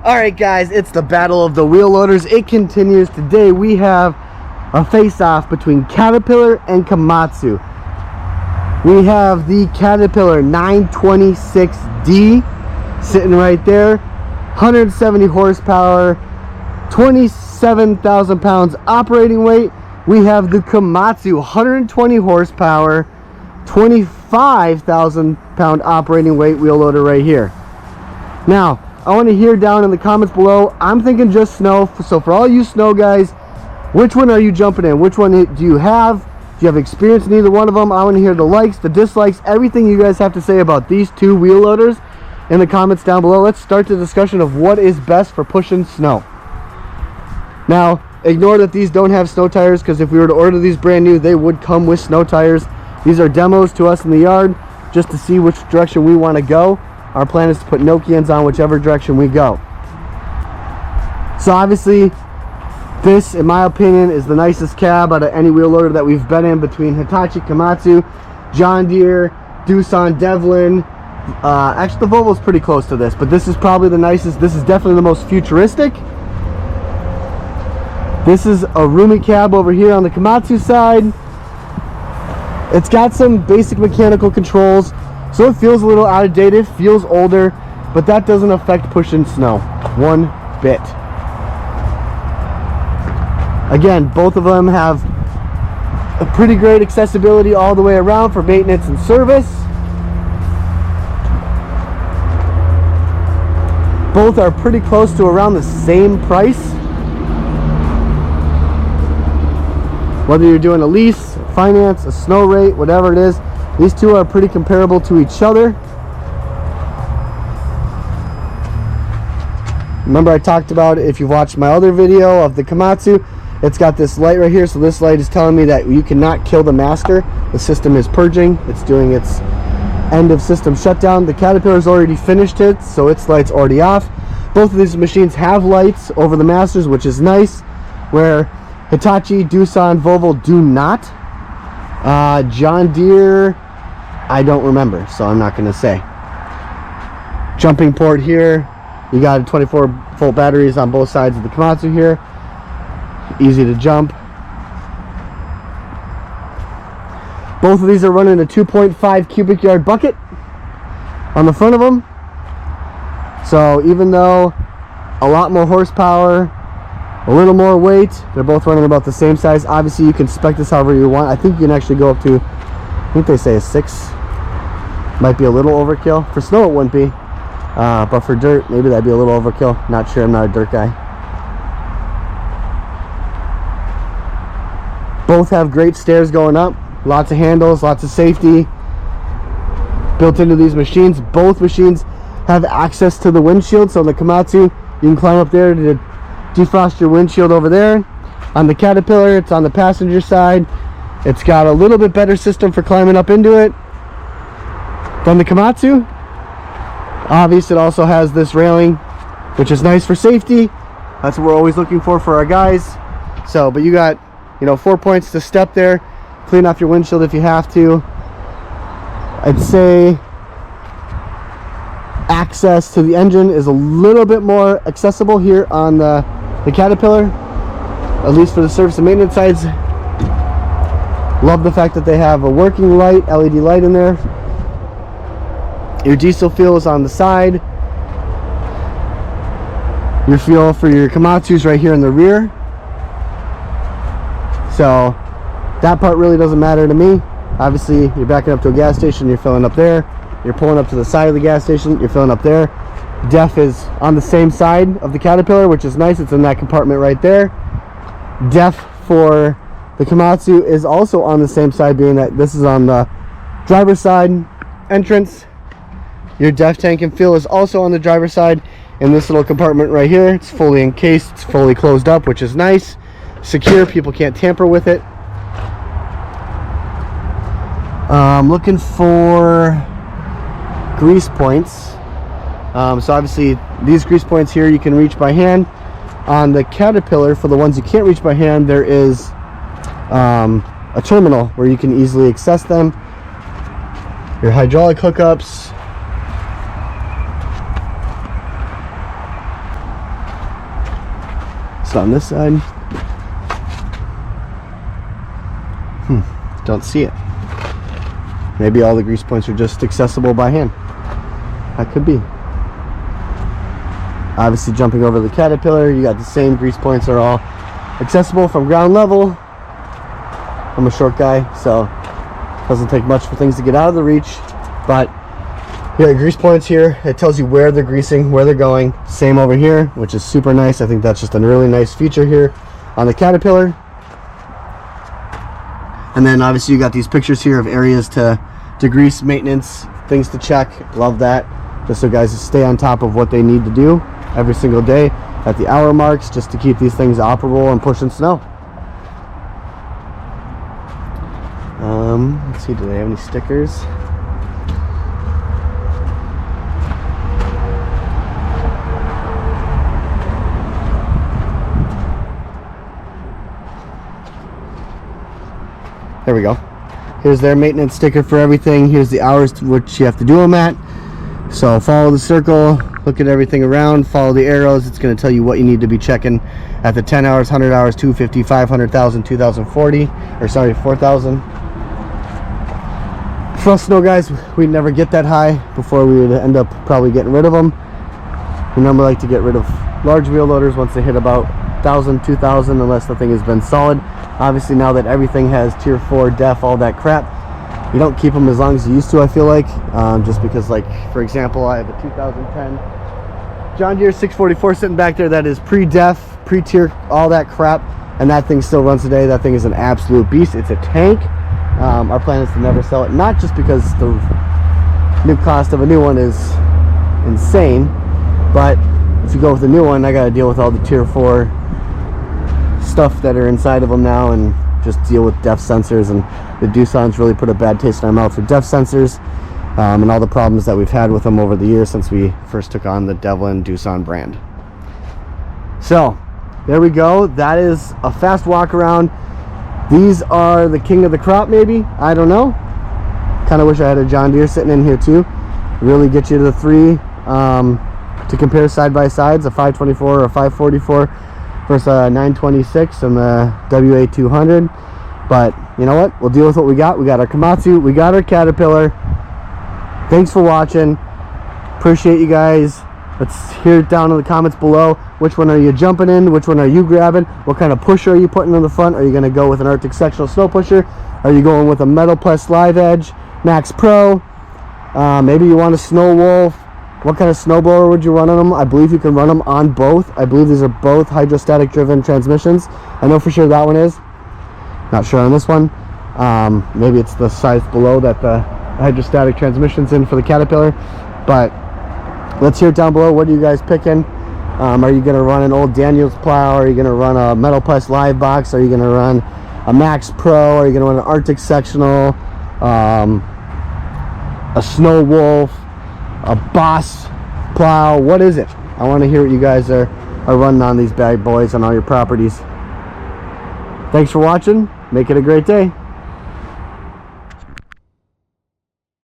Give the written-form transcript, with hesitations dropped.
Alright guys, it's the battle of the wheel loaders. It continues. Today we have a face-off between Caterpillar and Komatsu. We have the Caterpillar 926D sitting right there. 170 horsepower, 27,000 pounds operating weight. We have the Komatsu 120 horsepower, 25,000 pound operating weight wheel loader right here. Now, I want to hear down in the comments below. I'm thinking just snow. So for all you snow guys, which one are you jumping in? Which one do you have? Do you have experience in either one of them? I want to hear the likes, the dislikes, everything you guys have to say about these two wheel loaders in the comments down below. Let's start the discussion of what is best for pushing snow. Now, ignore that these don't have snow tires, because if we were to order these brand new, they would come with snow tires. These are demos to us in the yard just to see which direction we want to go. Our plan is to put Nokians on whichever direction we go. So obviously, this, in my opinion, is the nicest cab out of any wheel loader that we've been in, between Hitachi, Komatsu, John Deere, Doosan, Devlin. Actually, the Volvo's pretty close to this, but this is probably the nicest. This is definitely the most futuristic. This is a roomy cab over here on the Komatsu side. It's got some basic mechanical controls, so it feels a little out of date. It feels older, but that doesn't affect pushing snow one bit. Again, both of them have a pretty great accessibility all the way around for maintenance and service. Both are pretty close to around the same price. Whether you're doing a lease, finance, a snow rate, whatever it is, these two are pretty comparable to each other. Remember, I talked about, if you've watched my other video of the Komatsu, it's got this light right here. So this light is telling me that you cannot kill the master. The system is purging. It's doing its end of system shutdown. The Caterpillar's already finished it, so its light's already off. Both of these machines have lights over the masters, which is nice, where Hitachi, Doosan, Volvo do not. John Deere, I don't remember, so I'm not going to say. Jumping port here. You got 24 volt batteries on both sides of the Komatsu here. Easy to jump. Both of these are running a 2.5 cubic yard bucket on the front of them. So even though a lot more horsepower, a little more weight, they're both running about the same size. Obviously, you can spec this however you want. I think you can actually go up to, I think they say a 6. Might be a little overkill. For snow, it wouldn't be. But for dirt, maybe that'd be a little overkill. Not sure. I'm not a dirt guy. Both have great stairs going up. Lots of handles, lots of safety built into these machines. Both machines have access to the windshield. So the Komatsu, you can climb up there to defrost your windshield over there. On the Caterpillar, it's on the passenger side. It's got a little bit better system for climbing up into it than the Komatsu. Obviously, it also has this railing, which is nice for safety. That's what we're always looking for our guys. So, but you got, 4 points to step there. Clean off your windshield if you have to. I'd say access to the engine is a little bit more accessible here on the Caterpillar, at least for the service and maintenance sides. Love the fact that they have a working light, LED light in there. Your diesel fuel is on the side. Your fuel for your Komatsu is right here in the rear. So that part really doesn't matter to me. Obviously, you're backing up to a gas station, you're filling up there. You're pulling up to the side of the gas station, you're filling up there. DEF is on the same side of the Caterpillar, which is nice. It's in that compartment right there. DEF for the Komatsu is also on the same side, being that this is on the driver's side entrance. Your DEF tank and fuel is also on the driver's side in this little compartment right here. It's fully encased, it's fully closed up, which is nice. Secure, people can't tamper with it. I'm looking for grease points. So obviously these grease points here you can reach by hand. On the Caterpillar, for the ones you can't reach by hand, there is a terminal where you can easily access them. Your hydraulic hookups, So on this side, don't see it. Maybe all the grease points are just accessible by hand. That could be. Obviously, jumping over the Caterpillar, you got the same grease points are all accessible from ground level. I'm a short guy, so it doesn't take much for things to get out of the reach. But yeah, grease points here, it tells you where they're greasing, where they're going. Same over here, which is super nice. I think that's just a really nice feature here on the Caterpillar. And then obviously you got these pictures here of areas to grease, maintenance, things to check. Love that. Just so guys stay on top of what they need to do every single day at the hour marks, just to keep these things operable and pushing snow. Let's see, do they have any stickers? There we go. Here's their maintenance sticker for everything. Here's the hours to which you have to do them at. So follow the circle, look at everything around, follow the arrows. It's going to tell you what you need to be checking at the 10 hours, 100 hours, 250, 500,000, 2040, or sorry, 4,000. For us snow guys, we'd never get that high before we would end up probably getting rid of them. We normally like to get rid of large wheel loaders once they hit about 1,000, 2,000, unless the thing has been solid. Obviously, now that everything has tier 4 def, all that crap, you don't keep them as long as you used to, I feel like. Just because, like, for example, I have a 2010 John Deere 644 sitting back there that is pre-def, pre-tier, all that crap, and that thing still runs today. That thing is an absolute beast. It's a tank. Our plan is to never sell it, not just because the new cost of a new one is insane, but if you go with a new one, I got to deal with all the tier 4 stuff that are inside of them now, and just deal with def sensors. And the Doosan's really put a bad taste in our mouth for def sensors, and all the problems that we've had with them over the years since we first took on the Devlin Doosan brand. So there we go. That is a fast walk around. These are the king of the crop, maybe, I don't know. Kind of wish I had a John Deere sitting in here too. Really get you to the three to compare side by sides, a 524 or a 544 versus a 926 and the WA200. But you know what, we'll deal with what we got. We got our Komatsu, we got our Caterpillar. Thanks for watching, appreciate you guys. Let's hear it down in the comments below. Which one are you jumping in? Which one are you grabbing? What kind of pusher are you putting in the front? Are you going to go with an Arctic sectional snow pusher? Are you going with a Metal Plus Live Edge Max Pro? Maybe you want a Snow Wolf. What kind of snowblower would you run on them? I believe you can run them on both. I believe these are both hydrostatic driven transmissions. I know for sure that one is. Not sure on this one. Maybe it's the size below that the hydrostatic transmission's in for the Caterpillar. But let's hear it down below. What are you guys picking? Are you going to run an old Daniels plow? Are you going to run a Metal Plus Live Box? Are you going to run a Max Pro? Are you going to run an Arctic sectional? A Snow Wolf? A Boss plow? What is it? I want to hear what you guys are running on these bad boys on all your properties. Thanks for watching. Make it a great day.